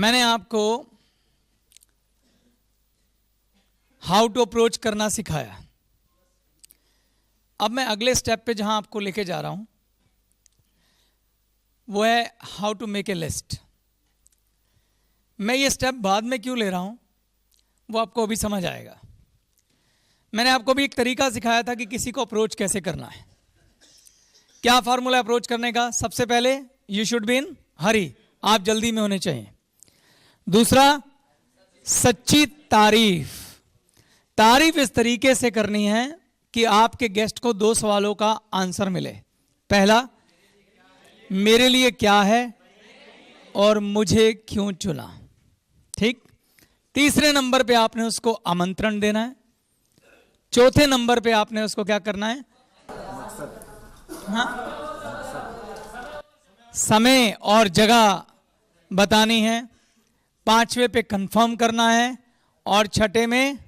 मैंने आपको how to approach करना सिखाया। अब मैं अगले स्टेप पे जहां आपको लेके जा रहा हूं वो है how to make a list. मैं ये स्टेप बाद में क्यों ले रहा हूं वो आपको अभी समझ आएगा। मैंने आपको भी एक तरीका सिखाया था कि किसी को अप्रोच कैसे करना है। क्या फॉर्मूला अप्रोच करने का? सबसे पहले यू शुड बी इन हरी, आप जल्दी में होने चाहिए। दूसरा, सच्ची तारीफ। तारीफ इस तरीके से करनी है कि आपके गेस्ट को 2 सवालों का आंसर मिले। पहला, मेरे लिए क्या है और मुझे क्यों चुना। ठीक। तीसरे नंबर पे आपने उसको आमंत्रण देना है। चौथे नंबर पे आपने उसको क्या करना है? हाँ, समय और जगह बतानी है। 5वें पे कंफर्म करना है और 6ठे में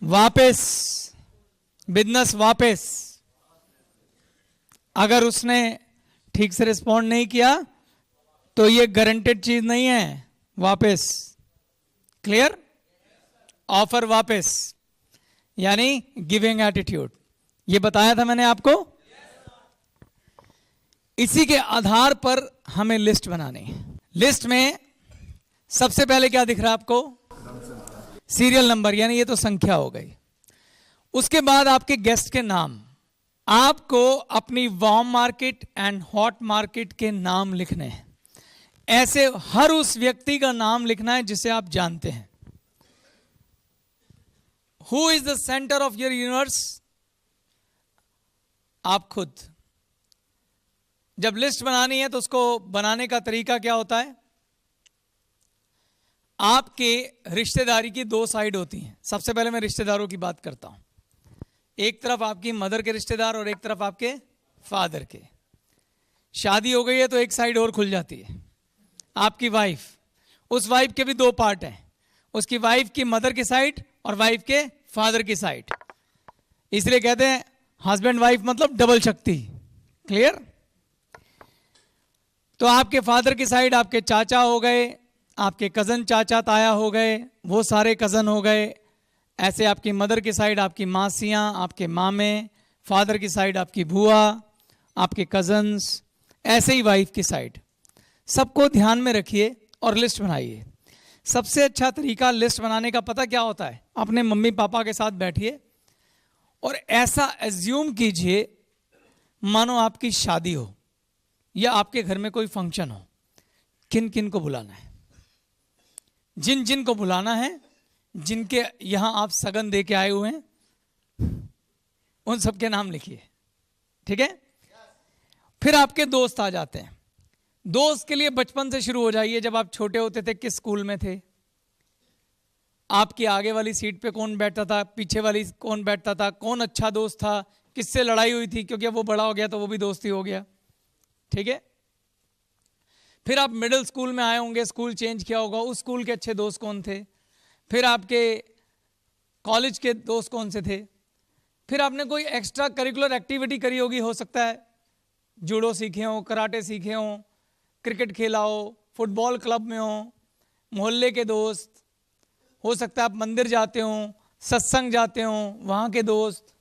वापस बिजनेस वापस। अगर उसने ठीक से रिस्पॉन्ड नहीं किया तो ये गारंटेड चीज नहीं है, वापस। क्लियर? ऑफर वापस, यानी गिविंग एटीट्यूड। ये बताया था मैंने आपको। इसी के आधार पर हमें लिस्ट बनानी है। लिस्ट में सबसे पहले क्या दिख रहा है आपको? सीरियल नंबर, यानी ये तो संख्या हो गई। उसके बाद आपके गेस्ट के नाम। आपको अपनी warm market and hot market के नाम लिखने हैं। ऐसे हर उस व्यक्ति का नाम लिखना है जिसे आप जानते हैं। Who is the centre of your universe? आप खुद। जब लिस्ट बनानी है तो उसको बनाने का तरीका क्या होता है? आपके रिश्तेदारी की 2 साइड होती हैं। सबसे पहले मैं रिश्तेदारों की बात करता हूं। एक तरफ आपकी मदर के रिश्तेदार और एक तरफ आपके फादर के। शादी हो गई है तो एक साइड और खुल जाती है, आपकी वाइफ। उस वाइफ के भी 2 पार्ट हैं, उसकी वाइफ की मदर की साइड और वाइफ के फादर की साइड। इसलिए कहते हैं हस्बैंड वाइफ मतलब डबल शक्ति। क्लियर? तो आपके फादर की साइड आपके चाचा हो गए, आपके कजन चाचा ताया हो गए, वो सारे कजन हो गए। ऐसे आपकी मदर की साइड आपकी मासियां, आपके मामे, फादर की साइड आपकी बुआ, आपके कजन्स, ऐसे ही वाइफ की साइड। सबको ध्यान में रखिए और लिस्ट बनाइए। सबसे अच्छा तरीका लिस्ट बनाने का पता क्या होता है? अपने मम्मी पापा के साथ बैठिए और ऐसा एज्यूम कीजिए मानो आपकी शादी हो या आपके घर में कोई फंक्शन हो। किन किन को बुलाना है, जिन जिन को बुलाना है, जिनके यहां आप सगन दे के आए हुए हैं, उन सबके नाम लिखिए। ठीक है? फिर आपके दोस्त आ जाते हैं। दोस्त के लिए बचपन से शुरू हो जाइए। जब आप छोटे होते थे किस स्कूल में थे? आपकी आगे वाली सीट पे कौन बैठता था, पीछे वाली कौन बैठता था, कौन अच्छा दोस्त था, किससे लड़ाई हुई थी, क्योंकि अब वो बड़ा हो गया तो वो भी दोस्ती हो गया। ठीक है? फिर आप मिडिल स्कूल में आए होंगे, स्कूल चेंज किया होगा, उस स्कूल के अच्छे दोस्त कौन थे। फिर आपके कॉलेज के दोस्त कौन से थे। फिर आपने कोई एक्स्ट्रा करिकुलर एक्टिविटी करी होगी, हो सकता है जूडो सीखे हो, कराटे सीखे हो, क्रिकेट खेला हो, फुटबॉल क्लब में हो, मोहल्ले के दोस्त। हो सकता है आप मंदिर जाते हो, सत्संग जाते हो, वहाँ के दोस्त।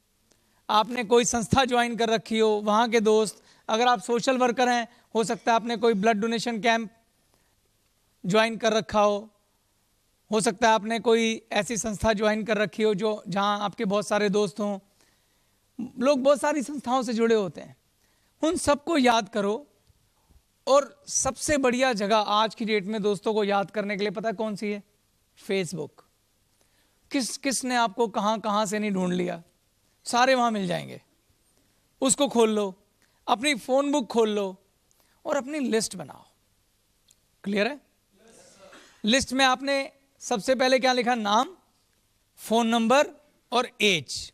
आपने कोई संस्था ज्वाइन कर रखी हो, वहाँ के दोस्त। अगर आप सोशल वर्कर हैं, हो सकता है आपने कोई ब्लड डोनेशन कैंप ज्वाइन कर रखा हो सकता है आपने कोई ऐसी संस्था ज्वाइन कर रखी हो जो जहां आपके बहुत सारे दोस्त हों। लोग बहुत सारी संस्थाओं से जुड़े होते हैं, उन सबको याद करो। और सबसे बढ़िया जगह आज की डेट में दोस्तों को याद करने के लिए पता है कौन सी है? फेसबुक। किसने आपको कहां कहां से नहीं ढूंढ लिया, सारे वहां मिल जाएंगे। उसको खोल लो, अपनी फोन बुक खोल लो और अपनी लिस्ट बनाओ। क्लियर है? लिस्ट में आपने सबसे पहले क्या लिखा? नाम, फोन नंबर और एज।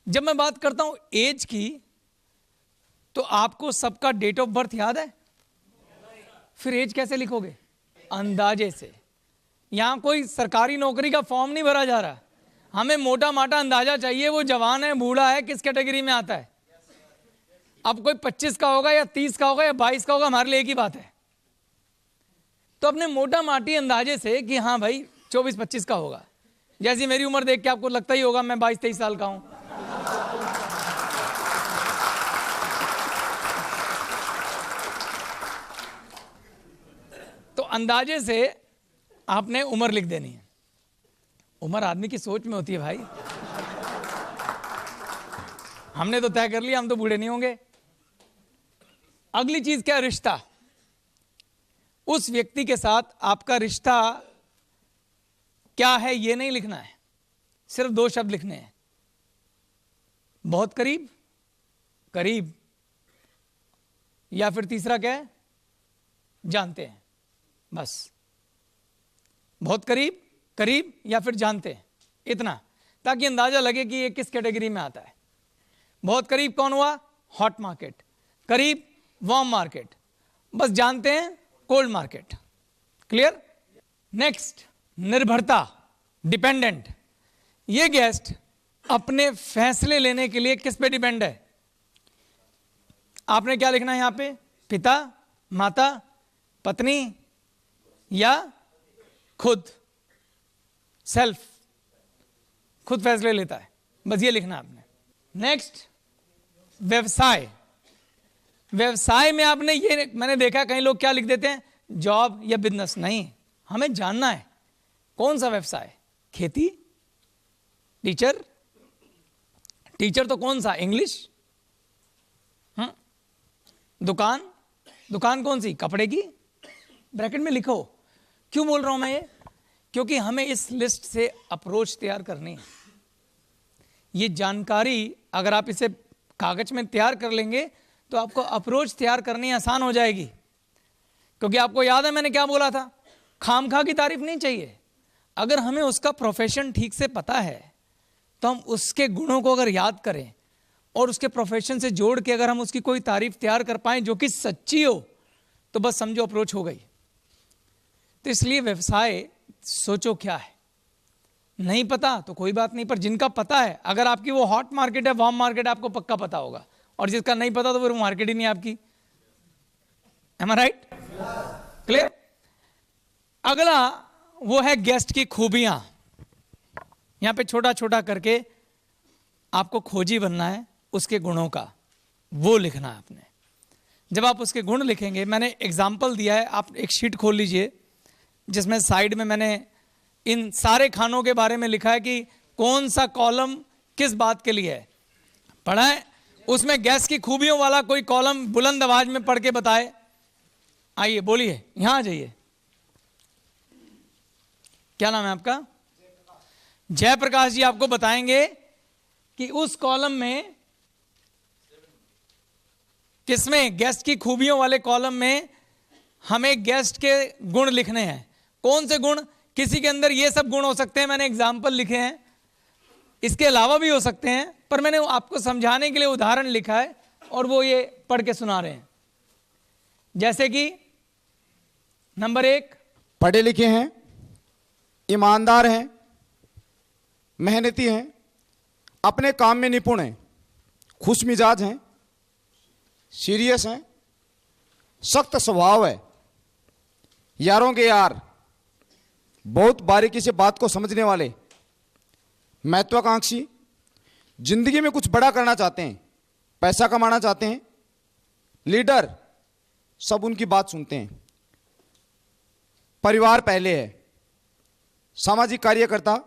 जब मैं बात करता हूं एज की तो आपको सबका डेट ऑफ बर्थ याद है? फिर एज कैसे लिखोगे? अंदाजे से। यहां कोई सरकारी नौकरी का फॉर्म नहीं भरा जा रहा, हमें मोटा माटा अंदाजा चाहिए वो जवान है, बूढ़ा है, किस कैटेगरी में आता है। अब कोई 25 का होगा या 30 का होगा या 22 का होगा, हमारे लिए एक ही बात है। तो अपने मोटा माटी अंदाजे से कि हाँ भाई 24-25 का होगा। जैसी मेरी उम्र देख के आपको लगता ही होगा मैं 22-23 साल का हूं। तो अंदाजे से आपने उम्र लिख देनी है। उम्र आदमी की सोच में होती है भाई। हमने तो तय कर लिया हम तो बूढ़े नहीं होंगे। अगली चीज क्या? रिश्ता। उस व्यक्ति के साथ आपका रिश्ता क्या है ये नहीं लिखना है, सिर्फ 2 शब्द लिखने हैं। बहुत करीब, करीब, या फिर तीसरा क्या है? जानते हैं। बस बहुत करीब, करीब या फिर जानते हैं, इतना, ताकि अंदाजा लगे कि ये किस कैटेगरी में आता है। बहुत करीब कौन हुआ? Hot market. करीब वार्म मार्केट। बस जानते हैं कोल्ड मार्केट। क्लियर? नेक्स्ट, निर्भरता, डिपेंडेंट। ये गेस्ट अपने फैसले लेने के लिए किस पे डिपेंड है? आपने क्या लिखना है यहां पे? पिता, माता, पत्नी या खुद? सेल्फ, खुद फैसले लेता है, बस ये लिखना आपने। नेक्स्ट, व्यवसाय। व्यवसाय में आपने ये, मैंने देखा कई लोग क्या लिख देते हैं? जॉब या बिजनेस। नहीं, हमें जानना है कौन सा व्यवसाय। खेती, टीचर, टीचर तो कौन सा? इंग्लिश। दुकान, दुकान कौन सी? कपड़े की। ब्रैकेट में लिखो। क्यों बोल रहा हूं मैं ये? क्योंकि हमें इस लिस्ट से अप्रोच तैयार करनी है। ये जानकारी अगर आप इसे कागज में तैयार कर लेंगे तो आपको अप्रोच तैयार करनी आसान हो जाएगी। क्योंकि आपको याद है मैंने क्या बोला था? खामखा की तारीफ नहीं चाहिए। अगर हमें उसका प्रोफेशन ठीक से पता है तो हम उसके गुणों को अगर याद करें और उसके प्रोफेशन से जोड़ के अगर हम उसकी कोई तारीफ तैयार कर पाएं जो कि सच्ची हो, तो बस समझो अप्रोच हो गई। तो इसलिए व्यवसाय सोचो क्या है। नहीं पता तो कोई बात नहीं, पर जिनका पता है, अगर आपकी वो हॉट मार्केट है, वार्म मार्केट, आपको पक्का पता होगा, और जिसका नहीं पता तो फिर वो मार्केट ही नहीं आपकी। Am I right? क्लियर? अगला वो है गेस्ट की खूबियां। यहां पे छोटा छोटा करके आपको खोजी बनना है उसके गुणों का, वो लिखना है आपने। जब आप उसके गुण लिखेंगे, मैंने एग्जाम्पल दिया है, आप एक शीट खोल लीजिए जिसमें साइड में मैंने इन सारे खानों के बारे में लिखा है कि कौन सा कॉलम किस बात के लिए है। पढ़ा है? उसमें गैस की खूबियों वाला कोई कॉलम बुलंद आवाज में पढ़ के बताए। आइए बोलिए, यहां आ जाइए। क्या नाम है आपका? जयप्रकाश जी आपको बताएंगे कि उस कॉलम में, किसमें? गेस्ट की खूबियों वाले कॉलम में हमें गेस्ट के गुण लिखने हैं। कौन से गुण? किसी के अंदर ये सब गुण हो सकते हैं, मैंने एग्जाम्पल लिखे हैं, इसके अलावा भी हो सकते हैं, पर मैंने आपको समझाने के लिए उदाहरण लिखा है और वो ये पढ़ के सुना रहे हैं। जैसे कि नंबर 1, पढ़े लिखे हैं, ईमानदार हैं, मेहनती हैं, अपने काम में निपुण हैं, खुश मिजाज हैं, सीरियस हैं, सख्त स्वभाव है, यारों के यार, बहुत बारीकी से बात को समझने वाले, महत्वाकांक्षी, जिंदगी में कुछ बड़ा करना चाहते हैं, पैसा कमाना चाहते हैं, लीडर, सब उनकी बात सुनते हैं, परिवार पहले है, सामाजिक कार्यकर्ता,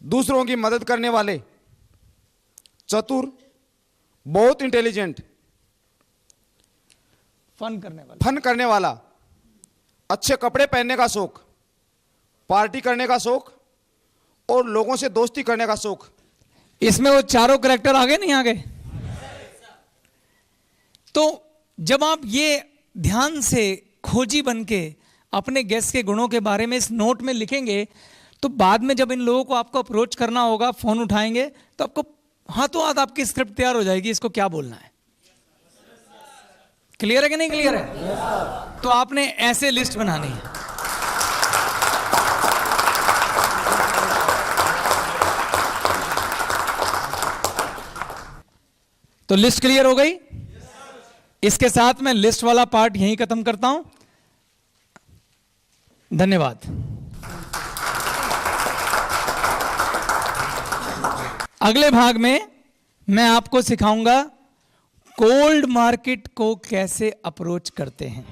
दूसरों की मदद करने वाले, चतुर, बहुत इंटेलिजेंट, फन करने वाला, अच्छे कपड़े पहनने का शौक, पार्टी करने का शौक और लोगों से दोस्ती करने का शौक। इसमें वो चारों कैरेक्टर आ गए नहीं? आ गए। तो जब आप ये ध्यान से खोजी बन के अपने गेस्ट के गुणों के बारे में इस नोट में लिखेंगे, तो बाद में जब इन लोगों को आपको अप्रोच करना होगा, फोन उठाएंगे, तो आपको हाथों हाथ आपकी स्क्रिप्ट तैयार हो जाएगी, इसको क्या बोलना है। क्लियर है कि नहीं क्लियर है? तो आपने ऐसे लिस्ट बनानी है। तो लिस्ट क्लियर हो गई? इसके साथ मैं लिस्ट वाला पार्ट यहीं खत्म करता हूं। धन्यवाद। अगले भाग में मैं आपको सिखाऊंगा कोल्ड मार्केट को कैसे अप्रोच करते हैं।